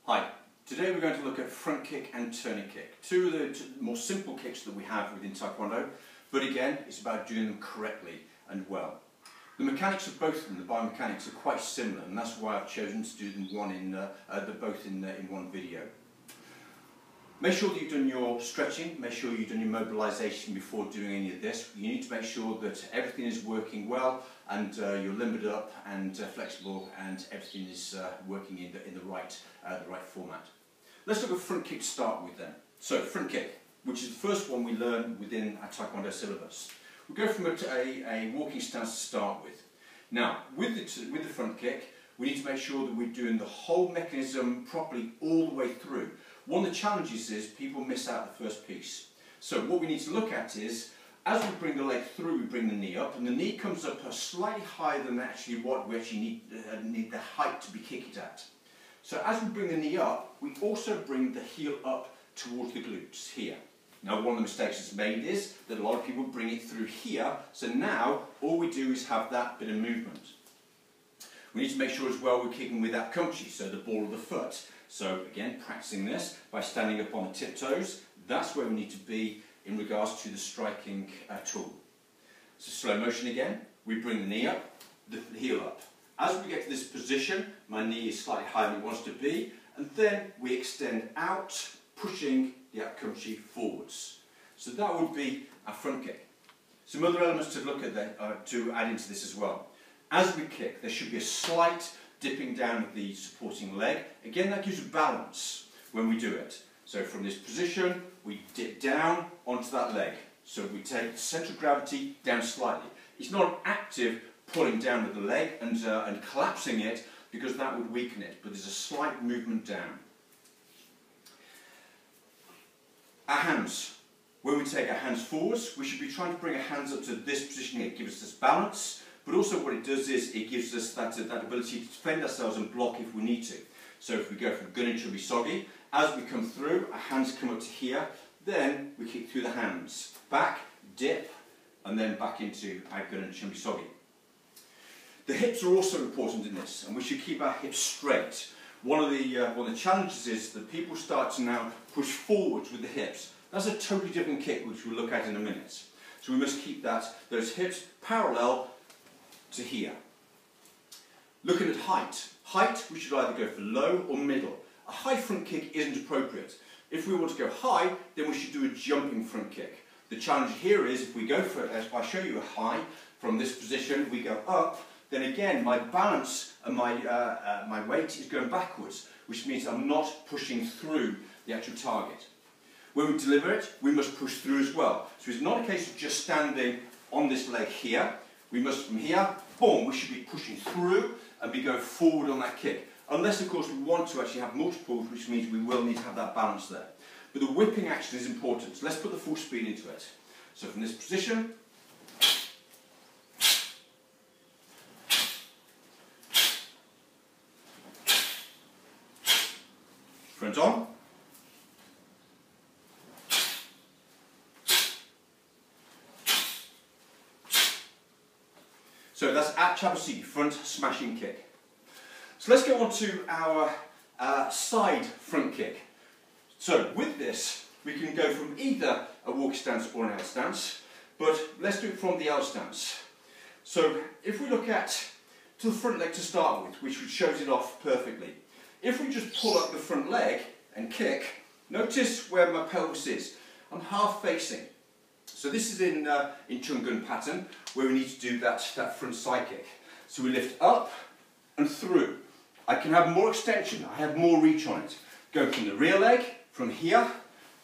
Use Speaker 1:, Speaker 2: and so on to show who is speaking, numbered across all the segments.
Speaker 1: Hi, today we're going to look at front kick and turning kick, two of the more simple kicks that we have within Taekwondo, but again it's about doing them correctly and well. The mechanics of both of them, the biomechanics, are quite similar, and that's why I've chosen to do them both in one video. Make sure that you've done your stretching, make sure you've done your mobilisation before doing any of this. You need to make sure that everything is working well and you're limbered up and flexible and everything is working in the right format. Let's look at front kick to start with then. So front kick, which is the first one we learn within our Taekwondo syllabus. We go from a walking stance to start with. Now, with the front kick, we need to make sure that we're doing the whole mechanism properly all the way through. One of the challenges is people miss out the first piece. So what we need to look at is, as we bring the leg through, we bring the knee up, and the knee comes up slightly higher than actually what we actually need the height to be kicked at. So as we bring the knee up, we also bring the heel up towards the glutes here. Now one of the mistakes that's made is that a lot of people bring it through here, so now all we do is have that bit of movement. We need to make sure as well we're kicking with that kumchi, so the ball of the foot. So again, practicing this by standing up on the tiptoes, that's where we need to be in regards to the striking tool. So slow motion again, we bring the knee up, the heel up. As we get to this position, my knee is slightly higher than it wants to be, and then we extend out, pushing the kumchi forwards. So that would be our front kick. Some other elements to look at to add into this as well. As we kick, there should be a slight dipping down of the supporting leg. Again, that gives balance when we do it. So from this position, we dip down onto that leg. So we take the centre of gravity down slightly. It's not an active pulling down with the leg and collapsing it, because that would weaken it, but there's a slight movement down. Our hands. When we take our hands forwards, we should be trying to bring our hands up to this position here. It gives us this balance. But also what it does is it gives us that ability to defend ourselves and block if we need to. So if we go from gun and chubi-sogi, as we come through, our hands come up to here, then we kick through the hands. Back, dip, and then back into our gun and chubi-sogi. The hips are also important in this, and we should keep our hips straight. One of the challenges is that people start to now push forwards with the hips. That's a totally different kick, which we'll look at in a minute. So we must keep those hips parallel to here. Looking at height. Height, we should either go for low or middle. A high front kick isn't appropriate. If we want to go high, then we should do a jumping front kick. The challenge here is, if we go for it, if I show you a high, from this position, we go up, then again, my balance and my weight is going backwards, which means I'm not pushing through the actual target. When we deliver it, we must push through as well. So it's not a case of just standing on this leg here. We must, from here, boom, we should be pushing through and be going forward on that kick. Unless, of course, we want to actually have multiples, which means we will need to have that balance there. But the whipping action is important. So let's put the full speed into it. So from this position, front on, so that's at Chabasigi, front smashing kick. So let's go on to our side front kick. So with this, we can go from either a walk stance or an L stance, but let's do it from the L stance. So if we look at to the front leg to start with, which shows it off perfectly. If we just pull up the front leg and kick, notice where my pelvis is. I'm half facing. So this is in Chungun pattern, where we need to do that front side kick. So we lift up and through. I can have more extension, I have more reach on it. Go from the rear leg, from here,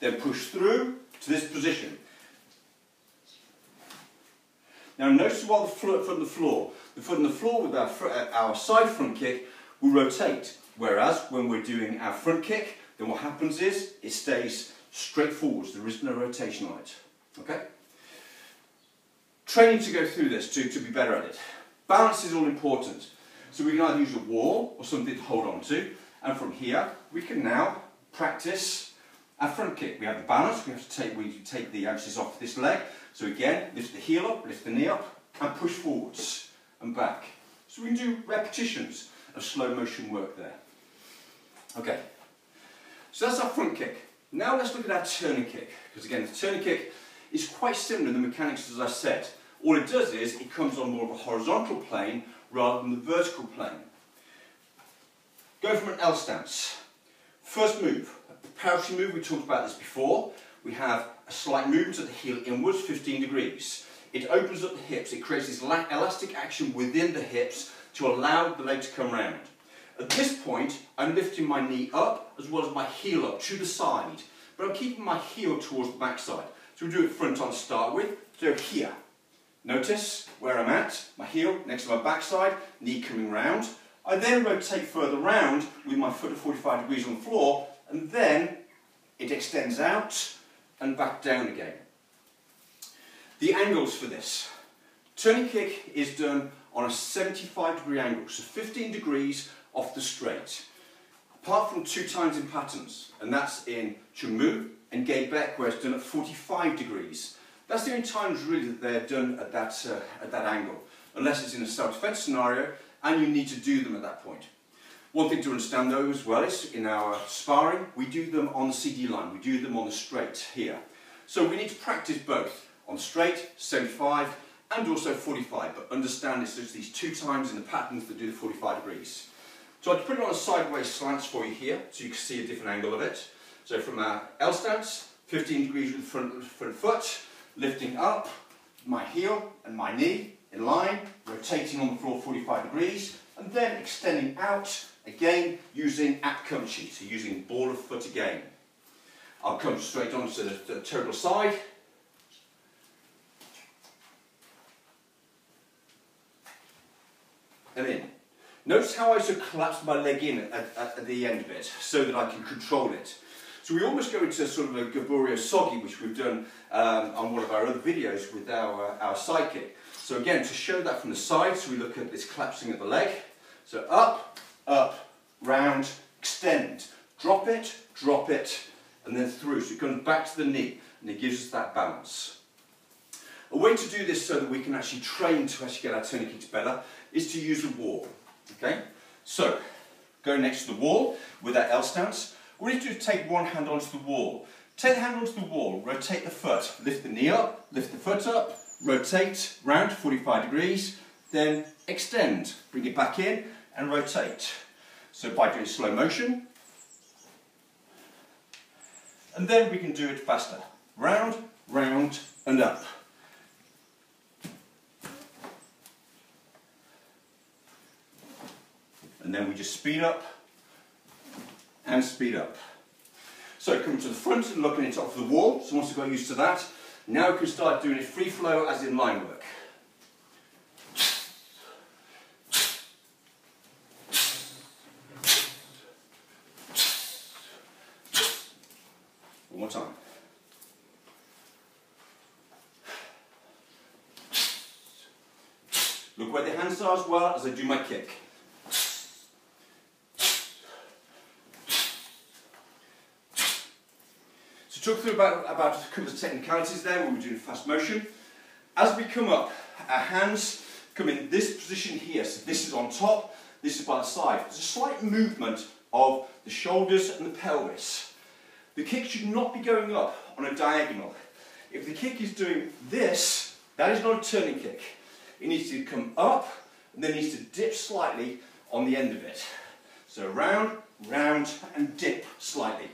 Speaker 1: then push through to this position. Now notice while the foot on the floor with our side front kick will rotate. Whereas when we're doing our front kick, then what happens is it stays straight forwards, there is no rotation on it. Okay? Training to go through this to be better at it. Balance is all important. So we can either use a wall or something to hold on to, and from here we can now practice our front kick. We have the balance, we take the emphasis off this leg. So again, lift the heel up, lift the knee up, and push forwards and back. So we can do repetitions of slow motion work there. Okay, So that's our front kick. Now let's look at our turning kick, because again, the turning kick is quite similar to the mechanics as I said. All it does is, it comes on more of a horizontal plane rather than the vertical plane. Go from an L stance. First move, a parachute move, we talked about this before. We have a slight movement of the heel inwards, 15 degrees. It opens up the hips, it creates this elastic action within the hips to allow the leg to come round. At this point, I'm lifting my knee up as well as my heel up to the side, but I'm keeping my heel towards the backside. So we do it front on to start with. So here, notice where I'm at, my heel next to my backside, knee coming round. I then rotate further round with my foot at 45 degrees on the floor, and then it extends out and back down again. The angles for this. Turning kick is done on a 75-degree angle, so 15 degrees off the straight. Apart from 2 times in patterns, and that's in Chung Mu and Gay Beck, where it's done at 45 degrees. That's the only times really that they're done at that angle, unless it's in a self-defense scenario and you need to do them at that point. One thing to understand though as well is in our sparring, we do them on the CD line, we do them on the straight here. So we need to practice both, on the straight, 75, and also 45, but understand it's just these 2 times in the patterns that do the 45 degrees. So I'd put it on a sideways slants for you here, so you can see a different angle of it. So from our L stance, 15 degrees with the front foot, lifting up, my heel and my knee in line, rotating on the floor 45 degrees, and then extending out, again, using at-kumchi, so using ball of foot again. I'll come straight on to the total side. And in. Notice how I sort of collapse my leg in at the end of it, so that I can control it. So we almost go into sort of a Gaburio Sogi, which we've done on one of our other videos with our side kick. So again, to show that from the side, so we look at this collapsing of the leg. So up, round, extend, drop it, and then through. So it comes back to the knee, and it gives us that balance. A way to do this so that we can actually train to actually get our turning kicks better is to use a wall. Okay? So, go next to the wall with that L stance. All we need to do is take one hand onto the wall. Take the hand onto the wall, rotate the foot, lift the knee up, lift the foot up, rotate round 45 degrees, then extend, bring it back in and rotate. So by doing slow motion, and then we can do it faster. Round, round and up. And then we just speed up and speed up. So coming to the front and looking it off the wall, so once we've got used to that, now we can start doing it free flow as in line work. One more time. Look where the hands are as well as I do my kick. So talk through about a couple of technicalities there when we're doing fast motion. As we come up, our hands come in this position here. So this is on top, this is by the side. There's a slight movement of the shoulders and the pelvis. The kick should not be going up on a diagonal. If the kick is doing this, that is not a turning kick. It needs to come up and then needs to dip slightly on the end of it. So round, round and dip slightly.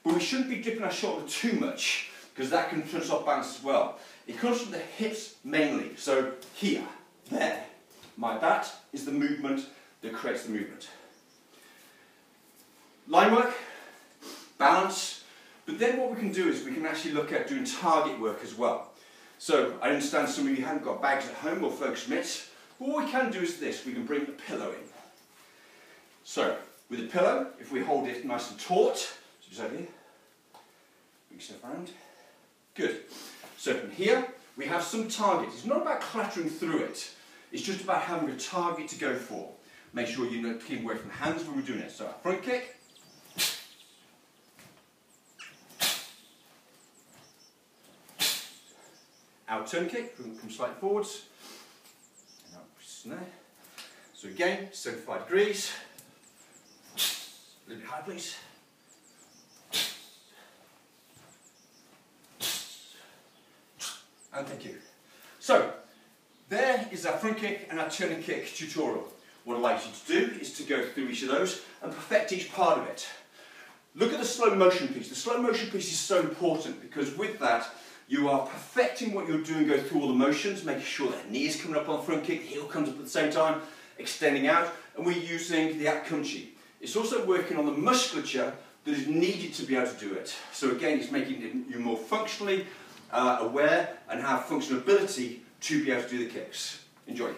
Speaker 1: But we shouldn't be dipping our shoulder too much because that can throw us off balance as well. It comes from the hips mainly. So here, there. That is the movement that creates the movement. Line work, balance, but then what we can do is we can actually look at doing target work as well. So I understand some of you haven't got bags at home or focus mitts. What we can do is this, we can bring the pillow in. So with the pillow, if we hold it nice and taut, so just over here, bring yourself around, good. So from here, we have some target. It's not about clattering through it, it's just about having a target to go for. Make sure you keep away from the hands when we're doing it. So our front kick, our turn kick, come slightly forwards, and up, snare. So again, 75 degrees, a little bit higher please. and thank you. So, there is our front kick and our turning kick tutorial. What I'd like you to do is to go through each of those and perfect each part of it. Look at the slow motion piece. The slow motion piece is so important because with that you are perfecting what you're doing, go through all the motions, making sure that knee is coming up on the front kick, heel comes up at the same time, extending out, and we're using the Akunchi. It's also working on the musculature that is needed to be able to do it. So again, it's making you more functionally aware and have functional ability to be able to do the kicks. Enjoy.